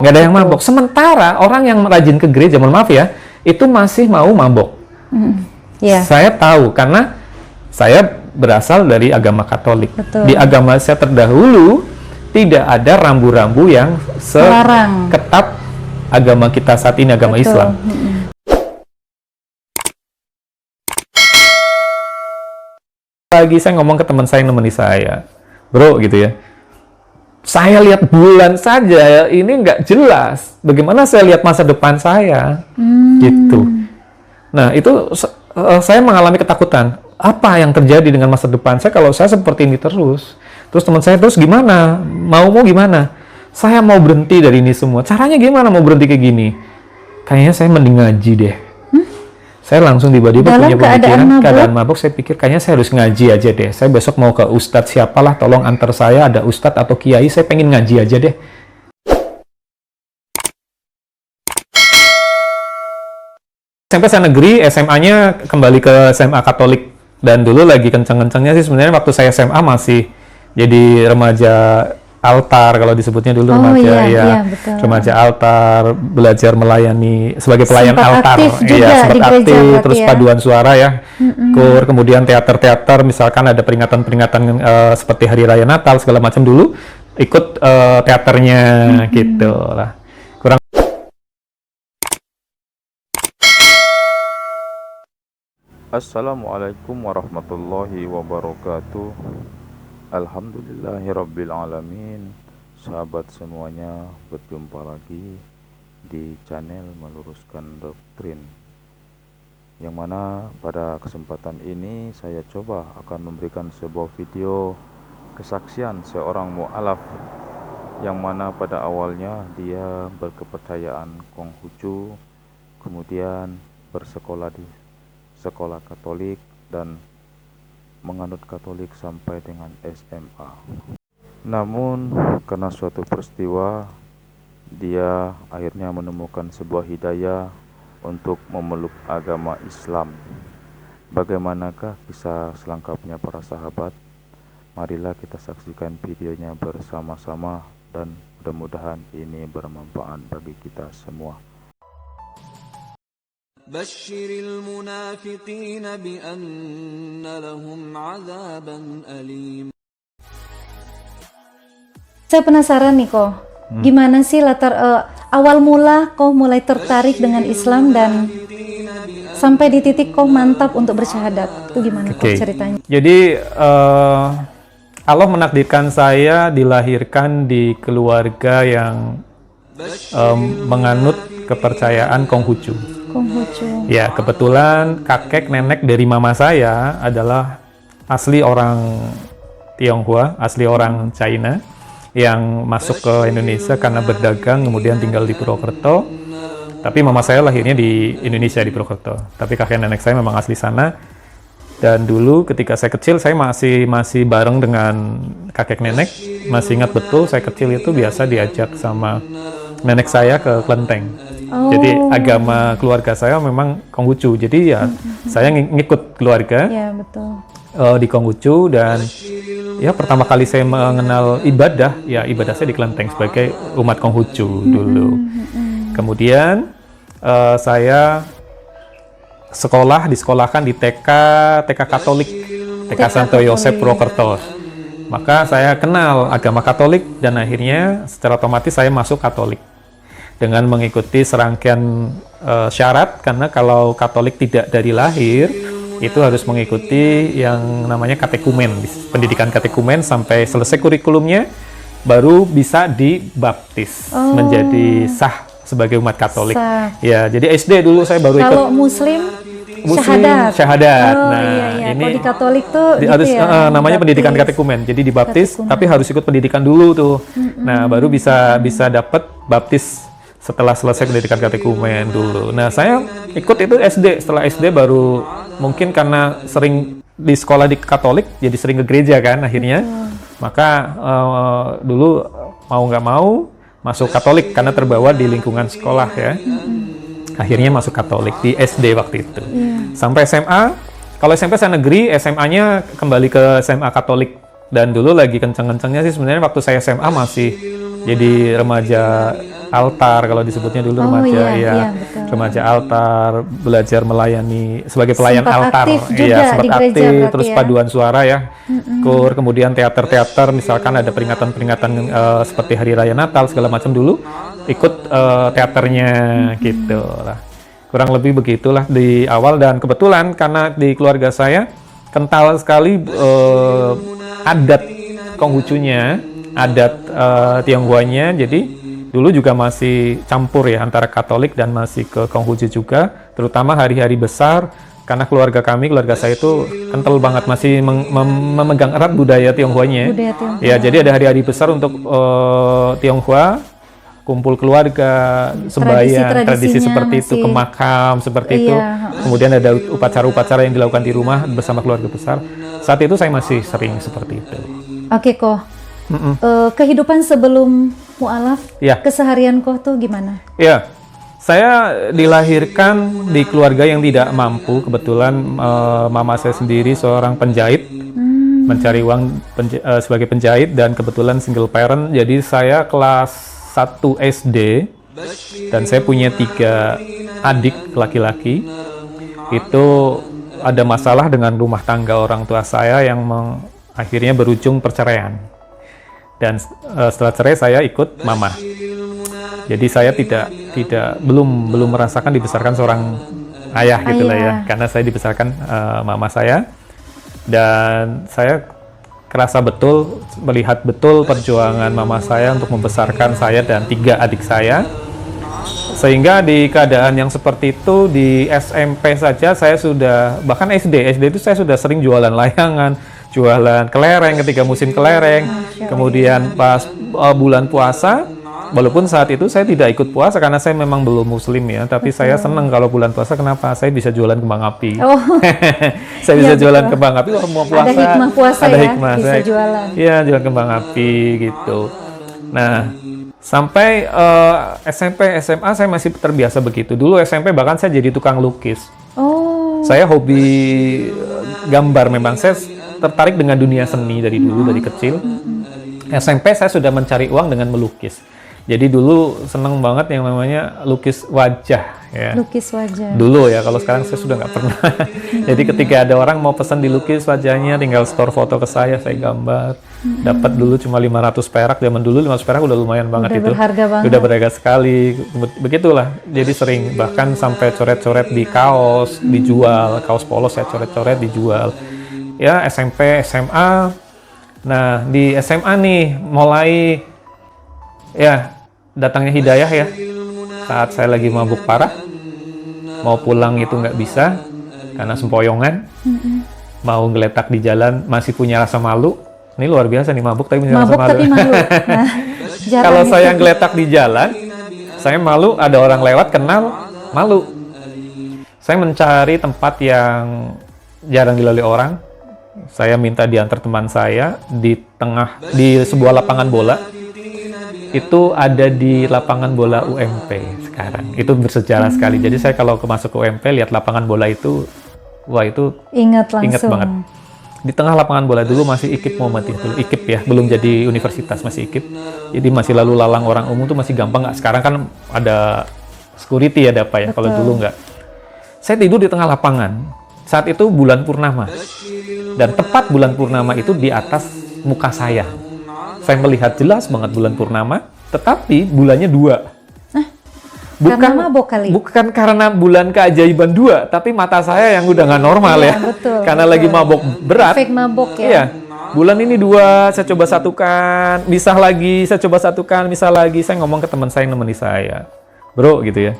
nggak ada yang mabok. Sementara orang yang rajin ke gereja, mohon maaf ya, itu masih mau mabok. Yeah. Saya tahu karena saya berasal dari agama Katolik. Betul. Di agama saya terdahulu tidak ada rambu-rambu yang seketat agama kita saat ini, agama Betul. Islam. Lagi saya ngomong ke teman saya yang nemeni saya, bro gitu ya, saya lihat bulan saja ya, ini nggak jelas. Bagaimana saya lihat masa depan saya? Gitu. Nah itu saya mengalami ketakutan. Apa yang terjadi dengan masa depan saya kalau saya seperti ini terus? Terus teman saya terus gimana? Mau gimana? Saya mau berhenti dari ini semua. Caranya gimana mau berhenti kayak gini? Kayaknya saya mending ngaji deh. Saya langsung tiba-tiba punya pemikiran keadaan mabuk. Saya pikir kayaknya saya harus ngaji aja deh. Saya besok mau ke ustadz siapalah, tolong antar saya, ada ustadz atau kiai, saya pengen ngaji aja deh. SMP saya negeri, SMA-nya kembali ke SMA Katolik. Dan dulu lagi kenceng-kencengnya sih sebenarnya waktu saya SMA masih jadi remaja altar, kalau disebutnya dulu remaja, remaja altar, belajar melayani sebagai pelayan altar, sempat aktif, terus paduan suara ya, kur, kemudian teater-teater, misalkan ada peringatan-peringatan seperti Hari Raya Natal segala macam dulu, ikut teaternya gitu lah. Assalamualaikum warahmatullahi wabarakatuh. Alhamdulillahirabbil alamin. Sahabat semuanya, berjumpa lagi di channel Meluruskan Doktrin, yang mana pada kesempatan ini saya coba akan memberikan sebuah video kesaksian seorang mu'alaf yang mana pada awalnya dia berkepercayaan Konghucu, kemudian bersekolah di sekolah Katolik dan menganut Katolik sampai dengan SMA. Namun karena suatu peristiwa dia akhirnya menemukan sebuah hidayah untuk memeluk agama Islam. Bagaimanakah kisah selengkapnya para sahabat? Marilah kita saksikan videonya bersama-sama dan mudah-mudahan ini bermanfaat bagi kita semua. بشر المنافقين بأن لهم عذابا أليم. Saya penasaran nih kok, gimana sih latar awal mula kok mulai tertarik dengan Islam dan sampai di titik kok mantap untuk bersyahadat? Itu gimana kok ceritanya? Jadi Allah menakdirkan saya dilahirkan di keluarga yang menganut kepercayaan Konghucu. Ya, kebetulan kakek nenek dari mama saya adalah asli orang Tionghoa, asli orang China yang masuk ke Indonesia karena berdagang, kemudian tinggal di Purwokerto. Tapi mama saya lahirnya di Indonesia, di Purwokerto. Tapi kakek nenek saya memang asli sana. Dan dulu ketika saya kecil, saya masih bareng dengan kakek nenek. Masih ingat betul, saya kecil itu biasa diajak sama nenek saya ke kelenteng. Jadi agama keluarga saya memang Konghucu. Jadi ya saya ngikut keluarga di Konghucu, dan ya pertama kali saya mengenal ibadah, ya ibadah saya di kelenteng sebagai umat Konghucu dulu. Kemudian saya disekolahkan di TK Katolik, TK Santo Yosep Purwokerto. Maka saya kenal agama Katolik dan akhirnya secara otomatis saya masuk Katolik dengan mengikuti serangkaian syarat, karena kalau Katolik tidak dari lahir itu harus mengikuti yang namanya katekumen, pendidikan katekumen sampai selesai kurikulumnya baru bisa dibaptis menjadi sah sebagai umat Katolik. Ya, jadi SD dulu saya baru ikut. Kalau Muslim syahadat. Ini kalau di Katolik tuh harus namanya pendidikan katekumen. Jadi dibaptis, tapi harus ikut pendidikan dulu tuh. Nah, baru bisa dapat baptis setelah selesai pendidikan katekumen dulu. Nah, saya ikut itu SD. Setelah SD baru, mungkin karena sering di sekolah di Katolik, jadi sering ke gereja kan akhirnya. Maka dulu mau nggak mau masuk Katolik karena terbawa di lingkungan sekolah ya. Akhirnya masuk Katolik di SD waktu itu. Sampai SMA, kalau SMP saya negeri, SMA-nya kembali ke SMA Katolik. Dan dulu lagi kenceng-kencengnya sih sebenarnya waktu saya SMA masih jadi remaja altar kalau disebutnya dulu Oh, remaja, iya, ya. iya, betul. Remaja altar, belajar melayani sebagai pelayan Sempat altar, aktif juga iya, sempat di gereja aktif, berarti terus ya. paduan suara ya, kur, kemudian teater-teater, misalkan ada peringatan-peringatan seperti Hari Raya Natal segala macam dulu, ikut teaternya gitu lah. Kurang lebih begitulah di awal, dan kebetulan karena di keluarga saya kental sekali adat Konghucunya, adat Tionghoanya, jadi dulu juga masih campur ya antara Katolik dan masih ke Konghucu juga, terutama hari-hari besar, karena keluarga saya itu kental banget, masih memegang erat budaya Tionghoanya. Budaya Tionghoa. Ya, jadi ada hari-hari besar untuk Tionghoa, kumpul keluarga, sembahyang, tradisi Tradisi-tradisinya seperti itu, masih- ke makam seperti itu. Iya. Kemudian ada upacara-upacara yang dilakukan di rumah bersama keluarga besar. Saat itu saya masih sering seperti itu. Oke kok. Kehidupan sebelum mualaf, Ya. keseharian kok tuh gimana? Ya, saya dilahirkan di keluarga yang tidak mampu. Kebetulan mama saya sendiri seorang penjahit, mencari uang sebagai penjahit, dan kebetulan single parent. Jadi saya kelas 1 SD, dan saya punya 3 adik laki-laki. Itu ada masalah dengan rumah tangga orang tua saya yang akhirnya berujung perceraian. Dan setelah cerai saya ikut mama. Jadi saya belum merasakan dibesarkan seorang ayah gitu lah ya, karena saya dibesarkan mama saya, dan saya kerasa betul, melihat betul perjuangan mama saya untuk membesarkan saya dan 3 adik saya. Sehingga di keadaan yang seperti itu, di SMP saja saya sudah, bahkan SD itu saya sudah sering jualan layangan, jualan kelereng ketika musim kelereng. Kemudian pas bulan puasa, walaupun saat itu saya tidak ikut puasa karena saya memang belum muslim ya, tapi saya senang kalau bulan puasa. Kenapa? Saya bisa jualan kembang api. Oh. Saya bisa Iya, jualan betul. kembang api kalau mau puasa. Ada hikmah puasa ada ya, hikmah. bisa jualan. Iya, jualan kembang api gitu. Nah, sampai SMP, SMA saya masih terbiasa begitu. Dulu SMP bahkan saya jadi tukang lukis. Oh. Saya hobi gambar, memang saya tertarik dengan dunia seni dari dulu, dari kecil. SMP saya sudah mencari uang dengan melukis. Jadi dulu seneng banget yang namanya lukis wajah ya. Lukis wajah. Dulu ya, kalau sekarang saya sudah nggak pernah. Jadi ketika ada orang mau pesan dilukis wajahnya, tinggal store foto ke saya gambar. Dapat dulu cuma 500 perak, zaman dulu 500 perak udah lumayan banget. Udah itu. berharga banget. Udah berharga sekali. Begitulah, jadi sering, bahkan sampai coret-coret di kaos, dijual, kaos polos saya coret-coret dijual. Ya, SMP, SMA. Nah, di SMA nih mulai ya datangnya hidayah ya. Saat saya lagi mabuk parah, mau pulang itu nggak bisa karena sempoyongan, mau ngeletak di jalan masih punya rasa malu. Ini luar biasa nih, mabuk tapi punya rasa Mabuk malu. tapi malu. Nah, jarang Kalau itu. saya ngeletak di jalan, saya malu, ada orang lewat kenal, malu. Saya mencari tempat yang jarang dilalui orang. Saya minta diantar teman saya di sebuah lapangan bola. Itu ada di lapangan bola UMP sekarang. Itu bersejarah sekali. Jadi saya kalau masuk ke UMP lihat lapangan bola itu, wah itu Ingat langsung. ingat banget. Di tengah lapangan bola dulu masih IKIP Muhammadiyah dulu, IKIP ya, belum jadi universitas, masih IKIP. Jadi masih lalu lalang orang umum tuh masih gampang nggak? Sekarang kan ada security, ada apa ya? Kalau dulu nggak. Saya tidur di tengah lapangan. Saat itu bulan purnama. Dan tepat bulan purnama itu di atas muka saya. Saya melihat jelas banget bulan purnama, tetapi bulannya 2. Karena mabok kali. Bukan karena bulan keajaiban 2, tapi mata saya yang udah nggak normal Iya, ya. betul, Karena betul. lagi mabok berat. Efek mabok ya. Iya. Bulan ini 2, saya coba satukan, misah lagi, saya coba satukan, misah lagi. Saya ngomong ke teman saya yang nemeni saya, bro gitu ya.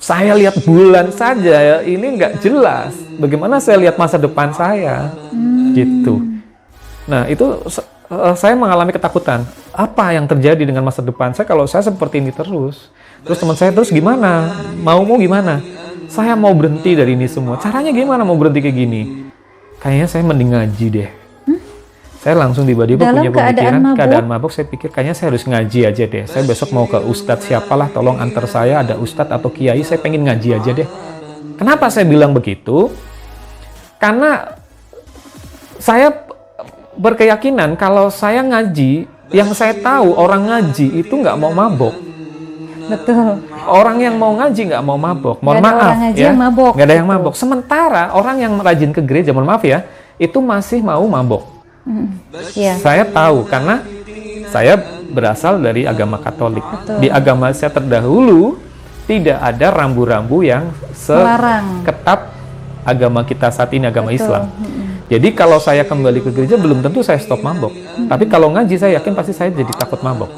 Saya lihat bulan saja ya, ini nggak jelas. Bagaimana saya lihat masa depan saya, gitu. Nah itu saya mengalami ketakutan. Apa yang terjadi dengan masa depan saya kalau saya seperti ini terus? Terus teman saya terus gimana? Mau gimana? Saya mau berhenti dari ini semua. Caranya gimana mau berhenti kayak gini? Kayaknya saya mending ngaji deh. Saya langsung tiba-tiba Dalam punya pemikiran keadaan mabuk. Saya pikir kayaknya saya harus ngaji aja deh. Saya besok mau ke ustadz siapalah, tolong antar saya, ada ustadz atau kiai, saya pengen ngaji aja deh. Kenapa saya bilang begitu? Karena saya berkeyakinan kalau saya ngaji, yang saya tahu orang ngaji itu nggak mau mabok. Betul. Orang yang mau ngaji nggak mau mabok. Mohon Nggak ada maaf orang ngaji ya. yang mabok, Nggak ada yang gitu. mabok. Sementara orang yang rajin ke gereja, mohon maaf ya, itu masih mau mabok. Iya. Saya tahu karena saya berasal dari agama Katolik. Betul. Di agama saya terdahulu tidak ada rambu-rambu yang Melarang. seketat agama kita saat ini, agama Betul. Islam. Jadi kalau saya kembali ke gereja belum tentu saya stop mabok. Tapi kalau ngaji saya yakin pasti saya jadi takut mabok.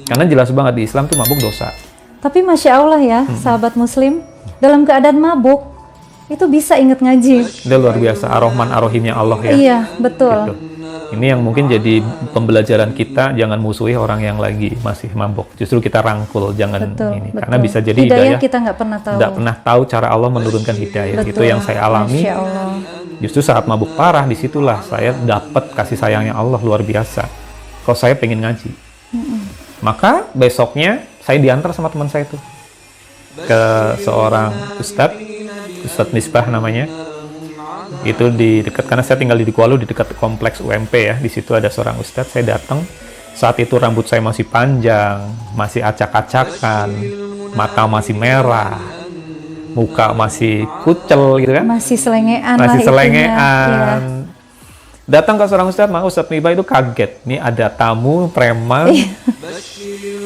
Karena jelas banget di Islam tuh mabuk dosa. Tapi Masya Allah ya, sahabat muslim, dalam keadaan mabuk, itu bisa ingat ngaji. Itu luar biasa, ar-Rahman ar-Rahimnya Allah ya. Iya, betul. Gitu. Ini yang mungkin jadi pembelajaran kita, jangan musuhi orang yang lagi masih mabok. Justru kita rangkul, jangan Betul, ini. betul. Karena bisa jadi hidayah kita nggak pernah tahu. Tidak pernah tahu cara Allah menurunkan hidayah. Itu Betul. yang saya alami. Masya Allah. Justru saat mabuk parah, disitulah saya dapat kasih sayangnya Allah luar biasa. Kalau saya pengen ngaji. Maka besoknya saya diantar sama teman saya itu ke seorang Ustadz Misbah namanya. Itu di dekat, karena saya tinggal di Kuala di dekat kompleks UMP ya. Di situ ada seorang Ustadz, saya datang. Saat itu rambut saya masih panjang, masih acak-acakan, mata masih merah, muka masih kucel gitu kan. Masih selengean Masih lah selengean. itunya. Iya. Datang ke seorang Ustadz, Ustadz Misbah itu kaget. Nih ada tamu preman,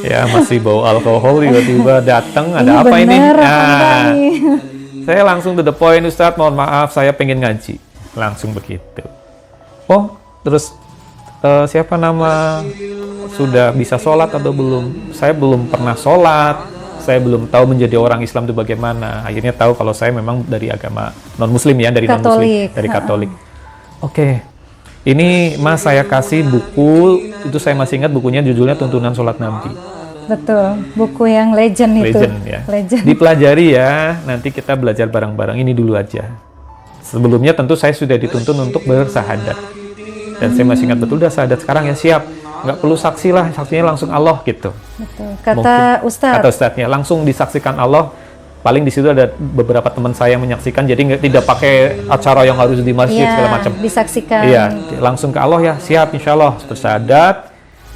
ya masih bau alkohol, tiba-tiba datang. Ada apa ini? bener, Nah, Anda nih. saya langsung to the point, Ustadz, mohon maaf, saya pengen ngaji. Langsung begitu. Oh, terus siapa nama? Sudah bisa sholat atau belum? Saya belum pernah sholat. Saya belum tahu menjadi orang Islam itu bagaimana. Akhirnya tahu kalau saya memang dari agama non-Muslim ya, dari non-Muslim, Katolik. dari Katolik. Oke. Ini Mas saya kasih buku, itu saya masih ingat bukunya judulnya Tuntunan Sholat Nabi. Betul, buku yang legend itu. Legend ya. Legend. Dipelajari ya, nanti kita belajar bareng-bareng. Ini dulu aja. Sebelumnya tentu saya sudah dituntun untuk bersahadat. Dan saya masih ingat betul, udah sahadat sekarang ya, siap. Nggak perlu saksi lah, saksinya langsung Allah gitu. Betul. Kata Ustadz. Kata Ustadznya, langsung disaksikan Allah. Paling di situ ada beberapa teman saya yang menyaksikan, jadi tidak pakai acara yang harus di masjid Iya, segala macam. disaksikan. Iya, langsung ke Allah ya, siap insya Allah, bersahadat.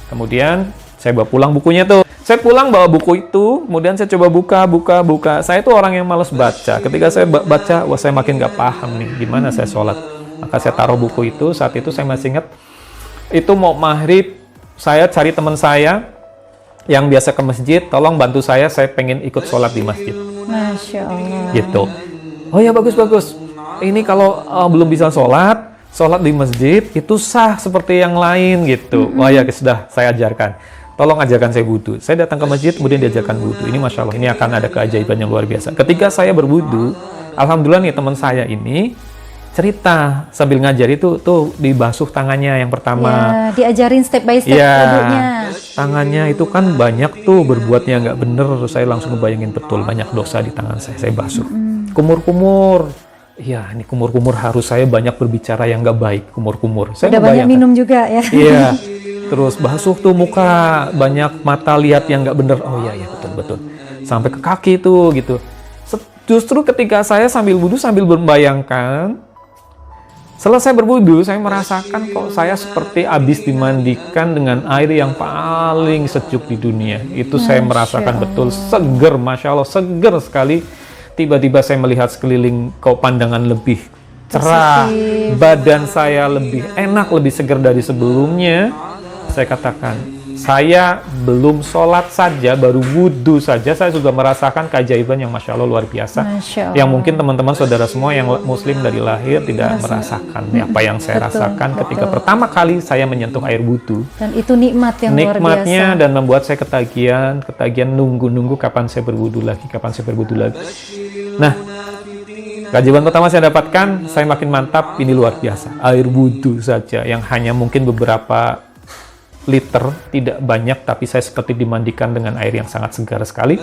Kemudian saya bawa pulang bukunya tuh. Saya pulang bawa buku itu, kemudian saya coba buka. Saya tuh orang yang malas baca. Ketika saya baca, wah saya makin nggak paham nih, gimana saya sholat. Maka saya taruh buku itu, saat itu saya masih ingat, itu mau maghrib, saya cari teman saya yang biasa ke masjid, tolong bantu saya pengen ikut sholat di masjid. Masya Allah. Gitu. Oh ya bagus. Ini kalau belum bisa sholat di masjid itu sah seperti yang lain gitu. Wah ya sudah saya ajarkan. Tolong ajarkan saya wudu. Saya datang ke masjid kemudian diajarkan wudu. Ini Masya Allah, ini akan ada keajaiban yang luar biasa. Ketika saya berwudu, alhamdulillah nih teman saya ini cerita sambil ngajar itu tuh dibasuh tangannya yang pertama. Ya, diajarin step by step wudunya. Tangannya itu kan banyak tuh berbuatnya nggak bener. Saya langsung ngebayangin betul banyak dosa di tangan saya basuh. Kumur-kumur. Iya, ini kumur-kumur harus saya banyak berbicara yang nggak baik, kumur-kumur. Saya Udah banyak membayangkan. minum juga ya. Iya. Terus basuh tuh muka, banyak mata lihat yang nggak bener. Oh iya betul. Sampai ke kaki tuh gitu. Justru ketika saya sambil wudu sambil membayangkan, selesai berwudu, saya merasakan kok saya seperti habis dimandikan dengan air yang paling sejuk di dunia. Itu saya merasakan betul seger, Masya Allah, seger sekali. Tiba-tiba saya melihat sekeliling kok pandangan lebih cerah, badan saya lebih enak, lebih seger dari sebelumnya. Saya katakan, saya belum sholat saja, baru wudhu saja, saya sudah merasakan keajaiban yang Masya Allah luar biasa. Masya Allah. Yang mungkin teman-teman saudara semua yang muslim dari lahir tidak merasakan apa yang saya rasakan ketika pertama kali saya menyentuh air wudhu. Dan itu nikmat yang luar Nikmatnya biasa. dan membuat saya ketagihan nunggu kapan saya berwudhu lagi. Nah, keajaiban pertama saya dapatkan, saya makin mantap, ini luar biasa. Air wudhu saja yang hanya mungkin beberapa liter, tidak banyak, tapi saya seperti dimandikan dengan air yang sangat segar sekali.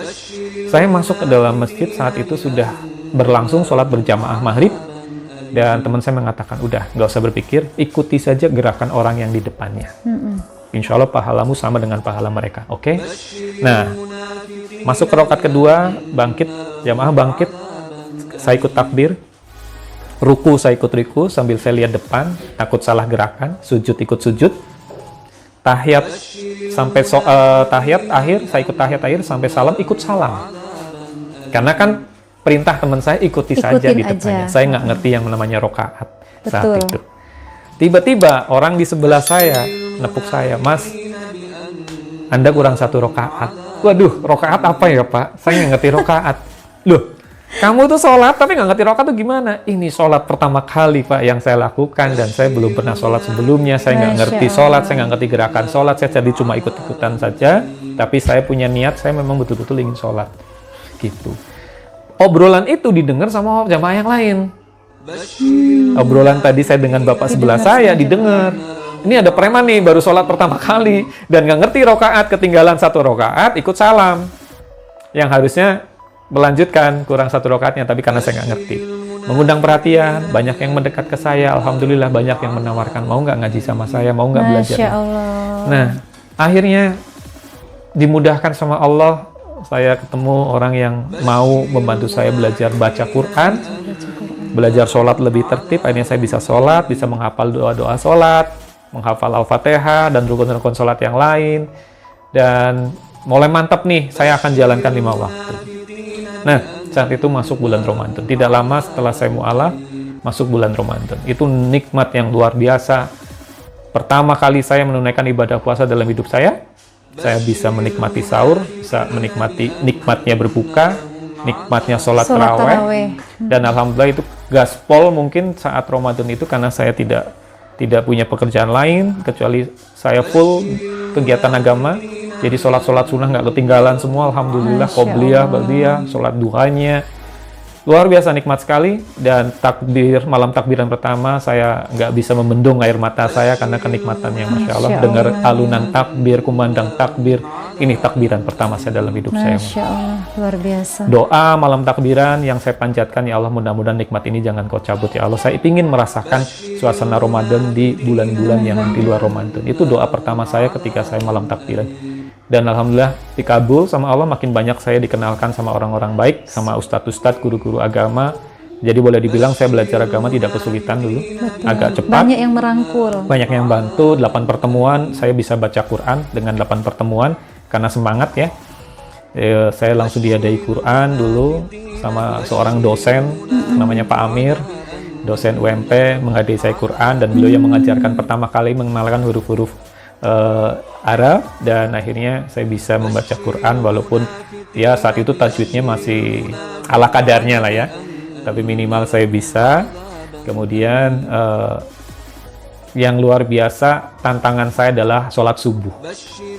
Saya masuk ke dalam masjid, saat itu sudah berlangsung sholat berjamaah maghrib, dan teman saya mengatakan, udah, nggak usah berpikir, ikuti saja gerakan orang yang di depannya. Insya Allah pahalamu sama dengan pahala mereka, oke? Nah, masuk ke rakaat kedua, bangkit, jamaah bangkit, saya ikut takbir, ruku saya ikut ruku, sambil saya lihat depan, takut salah gerakan, sujud ikut sujud. tahiyat sampai tahiyat akhir, saya ikut tahiyat akhir sampai salam, ikut salam. Karena kan perintah teman saya ikuti saja di Ikutin depannya. aja. Saya nggak ngerti yang namanya rokaat saat Betul. itu. Tiba-tiba orang di sebelah saya nepuk saya, "Mas, Anda kurang 1 rokaat." Waduh, rokaat apa ya Pak? Saya nggak ngerti rokaat. Loh, kamu tuh sholat tapi nggak ngerti rokaat tuh gimana? Ini sholat pertama kali Pak yang saya lakukan dan saya belum pernah sholat sebelumnya. Saya nggak Masya ngerti Allah. sholat, saya nggak ngerti gerakan sholat. Saya jadi cuma ikut-ikutan saja. Tapi saya punya niat, saya memang betul-betul ingin sholat. Gitu. Obrolan itu didengar sama jamaah yang lain. Obrolan tadi saya dengan bapak sebelah saya didengar. Ini ada preman nih baru sholat pertama kali dan nggak ngerti rokaat, ketinggalan 1 rokaat, ikut salam. Yang harusnya melanjutkan kurang 1 rokaatnya, tapi karena saya nggak ngerti. Mengundang perhatian, banyak yang mendekat ke saya. Alhamdulillah banyak yang menawarkan, mau nggak ngaji sama saya, mau nggak belajar. Masya Allah. Nah, akhirnya dimudahkan sama Allah, saya ketemu orang yang mau membantu saya belajar baca Quran, belajar sholat lebih tertib. Akhirnya saya bisa sholat, bisa menghafal doa-doa sholat, menghafal Al-Fatihah dan rukun-rukun sholat yang lain. Dan mulai mantap nih, saya akan jalankan 5 waktu. Nah, saat itu masuk bulan Ramadan. Tidak lama setelah saya mu'alaf, masuk bulan Ramadan. Itu nikmat yang luar biasa. Pertama kali saya menunaikan ibadah puasa dalam hidup saya bisa menikmati sahur, bisa menikmati nikmatnya berbuka, nikmatnya sholat tarawih. Dan alhamdulillah itu gaspol mungkin saat Ramadan itu karena saya tidak punya pekerjaan lain kecuali saya full kegiatan agama. Jadi sholat sunnah nggak ketinggalan semua, alhamdulillah. Qobliyah, ba'diyah, sholat duhanya luar biasa, nikmat sekali. Dan malam takbiran pertama saya nggak bisa membendung air mata saya karena kenikmatannya, Masya Allah. Dengar alunan takbir, kumandang takbir, ini takbiran pertama saya dalam hidup saya. Masya Allah, luar biasa. Doa malam takbiran yang saya panjatkan, ya Allah mudah-mudahan nikmat ini jangan kau cabut ya Allah. Saya ingin merasakan suasana Ramadan di bulan-bulan yang di luar Ramadan. Itu doa pertama saya ketika saya malam takbiran. Dan alhamdulillah dikabul sama Allah, makin banyak saya dikenalkan sama orang-orang baik, sama ustadz-ustadz, guru-guru agama. Jadi boleh dibilang saya belajar agama tidak kesulitan dulu. Betul. Agak cepat. Banyak yang merangkul. Banyak yang bantu. 8 pertemuan saya bisa baca Quran dengan 8 pertemuan karena semangat ya. Saya langsung diadai Quran dulu sama seorang dosen namanya Pak Amir, dosen UMP, menghadiri saya Quran dan beliau yang mengajarkan pertama kali mengenalkan huruf-huruf Arab, dan akhirnya saya bisa membaca Quran walaupun ya saat itu tajwidnya masih ala kadarnya lah ya, tapi minimal saya bisa. Kemudian yang luar biasa tantangan saya adalah sholat subuh.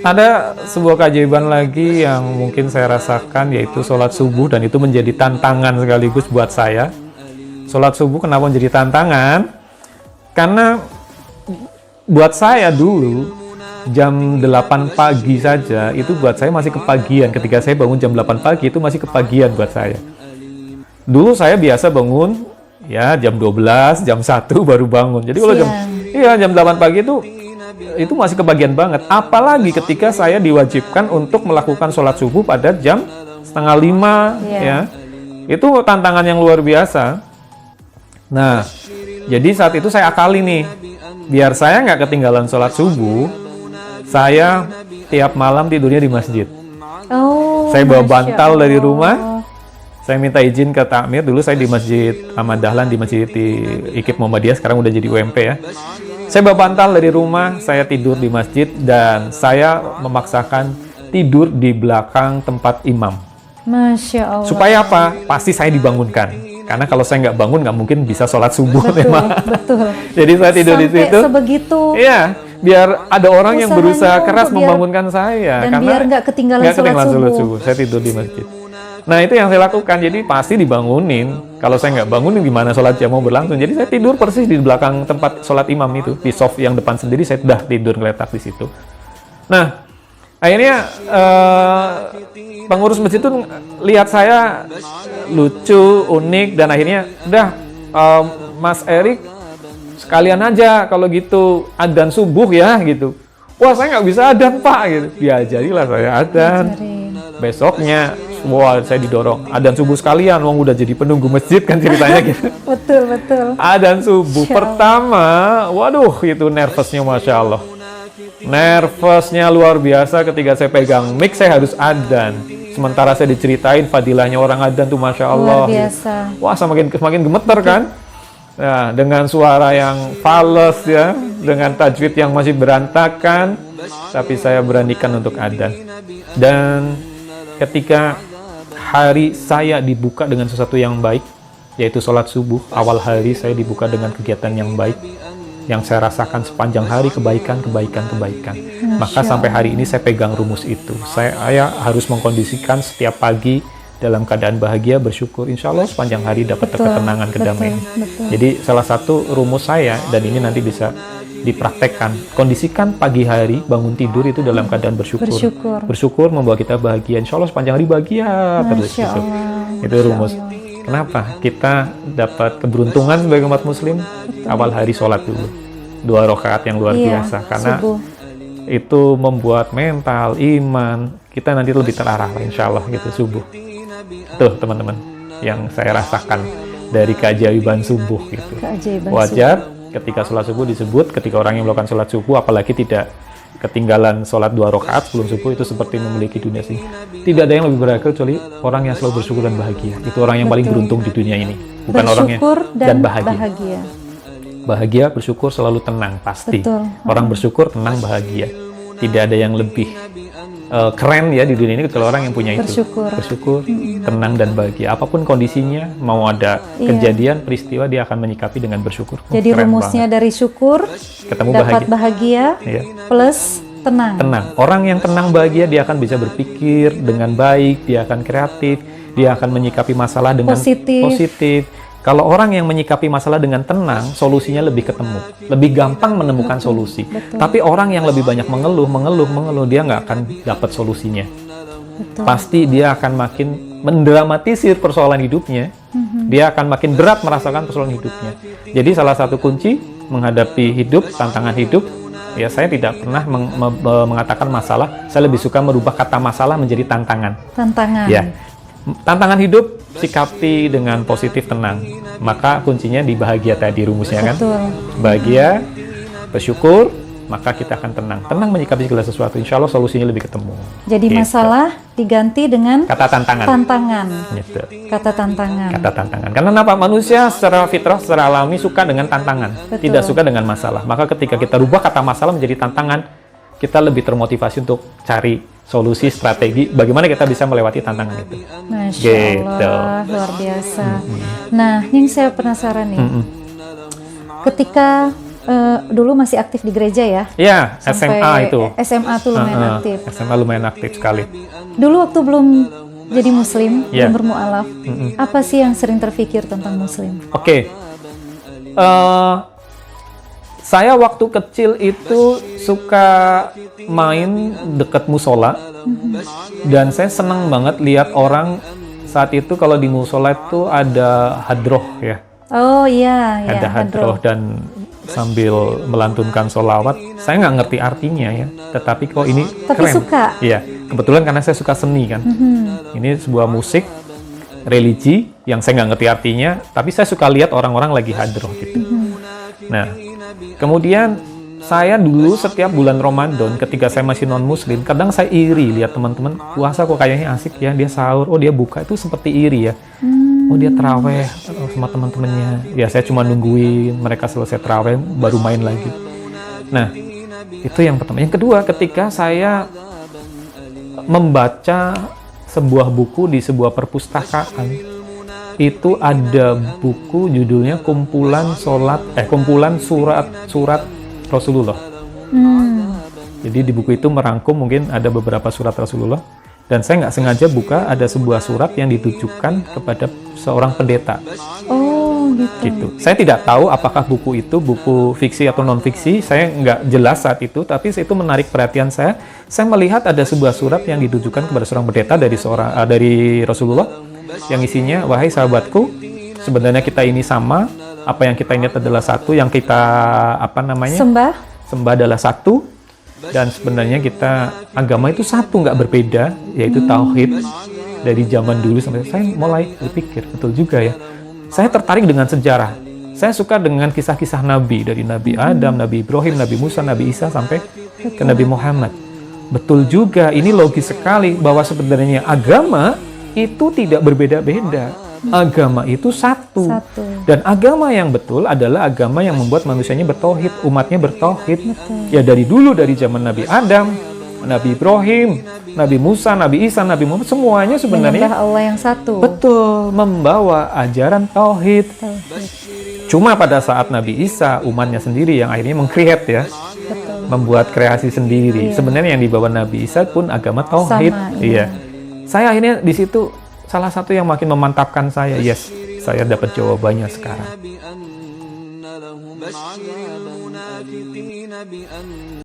Ada sebuah keajaiban lagi yang mungkin saya rasakan, yaitu sholat subuh, dan itu menjadi tantangan sekaligus buat saya. Sholat subuh kenapa menjadi tantangan? Karena buat saya dulu jam 8 pagi saja itu buat saya masih kepagian. Ketika saya bangun jam 8 pagi itu masih kepagian buat saya. Dulu saya biasa bangun ya jam 12, jam 1 baru bangun. Jadi kalau jam 8 pagi itu masih kebagian banget. Apalagi ketika saya diwajibkan untuk melakukan sholat subuh pada jam 4:30 ya. Itu tantangan yang luar biasa. Nah, jadi saat itu saya akali nih, biar saya nggak ketinggalan sholat subuh, saya tiap malam tidurnya di masjid. Saya bawa bantal dari rumah. Saya minta izin ke takmir. Dulu saya di Masjid Ahmad Dahlan, di Masjid di IKIP Muhammadiyah, sekarang udah jadi UMP ya. Saya bawa bantal dari rumah, saya tidur di masjid, dan saya memaksakan tidur di belakang tempat imam. Masya Allah. Supaya apa? Pasti saya dibangunkan. Karena kalau saya nggak bangun, nggak mungkin bisa sholat subuh. Betul, memang. betul. Jadi saya tidur di situ. Sebegitu. Iya, biar ada orang yang berusaha keras biar, membangunkan saya. Dan karena biar nggak ketinggalan sholat subuh. Saya tidur di masjid. Nah, itu yang saya lakukan. Jadi pasti dibangunin. Kalau saya nggak bangunin, gimana sholat jam mau berlangsung? Jadi saya tidur persis di belakang tempat sholat imam itu. Di soft yang depan sendiri, saya udah tidur ngeletak di situ. Nah, akhirnya pengurus masjid itu lihat saya lucu, unik, dan akhirnya udah Mas Erik sekalian aja kalau gitu adzan subuh ya gitu. Wah, saya nggak bisa adzan Pak gitu. Diajarilah saya adzan. Besoknya, wah saya didorong adzan subuh sekalian, wong udah jadi penunggu masjid kan ceritanya gitu. Betul. Adzan subuh pertama, waduh itu nervousnya Masya Allah. Nervousnya luar biasa ketika saya pegang mic, saya harus adzan. Sementara saya diceritain fadilahnya orang adzan tuh Masya Allah. Luar biasa. Wah, semakin gemeter kan? Nah, dengan suara yang fales ya, dengan tajwid yang masih berantakan, tapi saya beranikan untuk adzan. Dan ketika hari saya dibuka dengan sesuatu yang baik, yaitu sholat subuh, awal hari saya dibuka dengan kegiatan yang baik, yang saya rasakan sepanjang hari kebaikan. Maka sampai hari ini saya pegang rumus itu. Saya harus mengkondisikan setiap pagi dalam keadaan bahagia, bersyukur. Insya Allah sepanjang hari dapat ketenangan, kedamaian. Jadi salah satu rumus saya, dan ini nanti bisa dipraktekkan. Kondisikan pagi hari, bangun tidur itu dalam keadaan bersyukur. Bersyukur membawa kita bahagia. Insya Allah sepanjang hari bahagia terus gitu. Itu rumus. Kenapa? Kita dapat keberuntungan sebagai umat muslim, awal hari sholat dulu. 2 rakaat yang luar biasa. Karena itu membuat mental, iman, kita nanti lebih terarah lah insya Allah gitu, subuh. Tuh teman-teman, yang saya rasakan dari keajaiban subuh gitu. Wajar ketika sholat subuh disebut, ketika orang yang melakukan sholat subuh, apalagi tidak ketinggalan sholat 2 rakaat sebelum subuh, itu seperti memiliki dunia sih. Tidak ada yang lebih berharga kecuali orang yang selalu bersyukur dan bahagia. Itu orang yang paling beruntung di dunia ini. Bukan orangnya dan bahagia. Bahagia, bersyukur, selalu tenang pasti. Orang bersyukur, tenang, bahagia. Tidak ada yang lebih keren ya di dunia ini kecuali orang yang punya itu. Bersyukur, tenang dan bahagia. Apapun kondisinya, mau ada kejadian, peristiwa, dia akan menyikapi dengan bersyukur. Jadi rumusnya dari syukur, ketemu dapat bahagia, plus tenang. Orang yang tenang bahagia, dia akan bisa berpikir dengan baik, dia akan kreatif, dia akan menyikapi masalah dengan positif. Kalau orang yang menyikapi masalah dengan tenang, solusinya lebih ketemu, lebih gampang menemukan solusi. Tapi orang yang lebih banyak mengeluh, dia nggak akan dapat solusinya. Pasti dia akan makin mendramatisir persoalan hidupnya. Dia akan makin berat merasakan persoalan hidupnya. Jadi salah satu kunci menghadapi hidup, tantangan hidup, ya saya tidak pernah mengatakan masalah. Saya lebih suka merubah kata masalah menjadi tantangan. Ya. Tantangan hidup sikapi dengan positif, tenang. Maka kuncinya di bahagia tadi rumusnya kan. Bahagia, bersyukur, maka kita akan tenang. Tenang menyikapi segala sesuatu. Insya Allah solusinya lebih ketemu. Jadi gitu. Masalah diganti dengan kata tantangan. Gitu. Kata tantangan. Karena apa? Manusia secara fitrah, secara alami suka dengan tantangan. Tidak suka dengan masalah. Maka ketika kita rubah kata masalah menjadi tantangan, kita lebih termotivasi untuk cari solusi, strategi, bagaimana kita bisa melewati tantangan itu. Masya Allah, luar biasa. Nah, yang saya penasaran nih, ketika dulu masih aktif di gereja ya? Iya, SMA itu. SMA tuh lumayan aktif. SMA lumayan aktif sekali. Dulu waktu belum jadi muslim, belum bermualaf, apa sih yang sering terpikir tentang muslim? Oke. Saya waktu kecil itu suka main dekat musola, dan saya senang banget lihat orang saat itu kalau di musola itu ada hadroh ya. Oh iya, ada hadroh dan sambil melantunkan sholawat. Saya nggak ngerti artinya ya, tetapi kok ini tapi keren. Suka. Iya, kebetulan karena saya suka seni kan. Ini sebuah musik religi yang saya nggak ngerti artinya, tapi saya suka lihat orang-orang lagi hadroh gitu. Nah, kemudian saya dulu setiap bulan Ramadan ketika saya masih non-muslim, kadang saya iri lihat teman-teman puasa kok kayaknya asik ya, dia sahur, oh dia buka, itu seperti iri ya. Oh dia terawih sama teman-temannya. Ya saya cuma nungguin mereka selesai terawih baru main lagi. Nah, itu yang pertama. Yang kedua, ketika saya membaca sebuah buku di sebuah perpustakaan, itu ada buku judulnya kumpulan surat Rasulullah. Jadi di buku itu merangkum mungkin ada beberapa surat Rasulullah, dan saya nggak sengaja buka ada sebuah surat yang ditujukan kepada seorang pendeta. Oh gitu. Saya tidak tahu apakah buku itu buku fiksi atau non fiksi, saya nggak jelas saat itu, tapi itu menarik perhatian saya. Saya melihat ada sebuah surat yang ditujukan kepada seorang pendeta dari Rasulullah, yang isinya, wahai sahabatku, sebenarnya kita ini sama, apa yang kita ingat adalah satu, yang kita sembah adalah satu, dan sebenarnya kita agama itu satu, nggak berbeda, yaitu tauhid. Dari zaman dulu sampai saya mulai berpikir, betul juga ya. Saya tertarik dengan sejarah. Saya suka dengan kisah-kisah Nabi, dari Nabi Adam, Nabi Ibrahim, Nabi Musa, Nabi Isa, sampai ke Nabi Muhammad. Betul juga, ini logis sekali bahwa sebenarnya agama itu tidak berbeda-beda. Agama itu satu. Dan agama yang betul adalah agama yang membuat manusianya bertauhid, umatnya bertauhid. Ya dari dulu, dari zaman Nabi Adam, Nabi Ibrahim, Nabi Musa, Nabi Isa, Nabi Muhammad, semuanya sebenarnya Menyembah Allah yang satu. betul membawa ajaran tauhid. Cuma pada saat Nabi Isa, umatnya sendiri yang akhirnya mengkreat ya, membuat kreasi sendiri. Sebenarnya yang dibawa Nabi Isa pun agama tauhid. Sama, Iya. Saya akhirnya di situ salah satu yang makin memantapkan saya. Yes, saya dapat jawabannya sekarang. بأن لهم عذابا أليما